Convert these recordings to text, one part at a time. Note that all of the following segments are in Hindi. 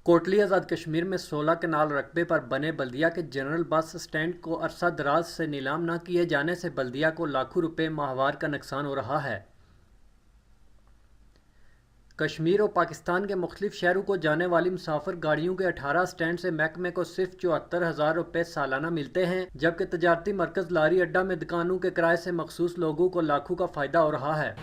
कोटली आज़ाद कश्मीर में 16 कनाल रकबे पर बने बल्दिया के जनरल बस स्टैंड को अरसा दराज से नीलाम न किए जाने से बल्दिया को लाखों रुपए माहवार का नुकसान हो रहा है। कश्मीर और पाकिस्तान के मुख्तलिफ शहरों को जाने वाली मुसाफिर गाड़ियों के 18 स्टैंड से महकमे को सिर्फ 74,000 रुपये सालाना मिलते हैं, जबकि तजारती मरकज़ लारी अड्डा में दुकानों के किराए से मखसूस लोगों को लाखों का फ़ायदा हो रहा है।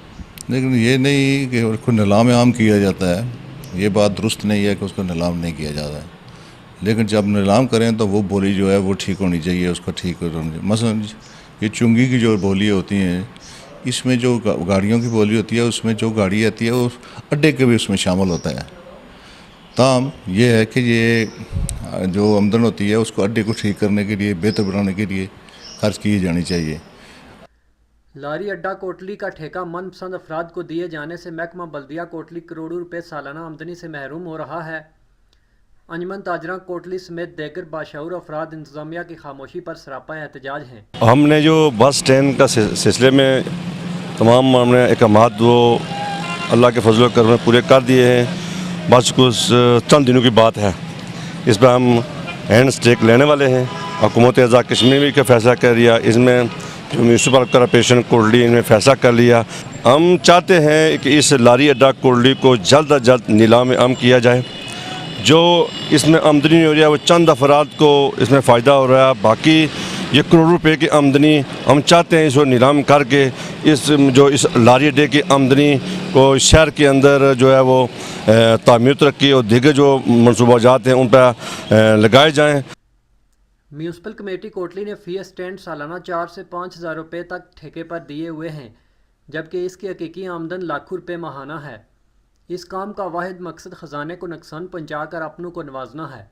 लेकिन ये नहीं कि उसको नीलाम आम किया जाता है, ये बात दुरुस्त नहीं है कि उसको नीलाम नहीं किया जाता है। लेकिन जब नीलाम करें तो वो बोली जो है वो ठीक होनी चाहिए, उसको ठीक होनी चाहिए। मसलन ये चुंगी की जो बोली होती हैं, इसमें जो गाड़ियों की बोली होती है, उसमें जो गाड़ी आती है वो अड्डे के भी उसमें शामिल होता है। ताम ये है कि ये जो आमदन होती है उसको अड्डे को ठीक करने के लिए, बेहतर बनाने के लिए खर्च की जानी चाहिए। लारी अड्डा कोटली का ठेका मनपसंद अफराद को दिए जाने से महकमा बल्दिया कोटली करोड़ों रुपए सालाना आमदनी से महरूम हो रहा है। अंजमन ताजरा कोटली समेत दीगर बाशऊर अफराद इंतजामिया की खामोशी पर सरापा एहतजाज हैं। हमने जो बस स्टैंड का सिलसिले में तमाम हमने अहकामात वो अल्लाह के फजल करम में पूरे कर दिए हैं। बस कुछ चंद दिनों की बात है, इस पर हम हैंड स्टेक लेने वाले हैं। हुकूमत आज़ाद कश्मीर में का फैसला कर लिया, इसमें जो म्यूनसिपल कॉरपोरेशन कोटली इनमें फैसला कर लिया। हम चाहते हैं कि इस लारी अड्डा कोटली को जल्द अज जल्द नीलाम आम किया जाए। जो इसमें आमदनी हो रही है वो चंद अफराद को इसमें फ़ायदा हो रहा है, बाकी ये करोड़ों रुपए की आमदनी हम चाहते हैं इसको नीलाम करके इस लारी अड्डे की आमदनी को शहर के अंदर जो है वो तामीर तरक्की और दीगर जो मनसूबाजात हैं उन पर लगाए जाएँ। म्यूनसिपल कमेटी कोटली ने फी स्टैंड सालाना 4 से 5,000 रुपये तक ठेके पर दिए हुए हैं, जबकि इसकी हकीकी आमदन लाखों रुपये माहाना है। इस काम का वाहिद मकसद ख़जाने को नुकसान पहुँचाकर अपनों को नवाजना है।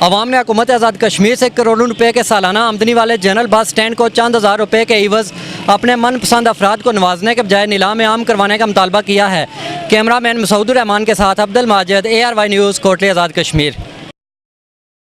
अवाम ने हुकूमत आज़ाद कश्मीर से करोड़ों रुपए के सालाना आमदनी वाले जनरल बस स्टैंड को चंद हज़ार रुपये के इवज़ अपने मनपसंद अफराद को नवाजने के बजाय नीलाम आम करवाने का मुतालबा किया है। कैमरामैन मसूद रहमान के साथ अब्दुल माजिद, ARY न्यूज़, कोटली आज़ाद कश्मीर।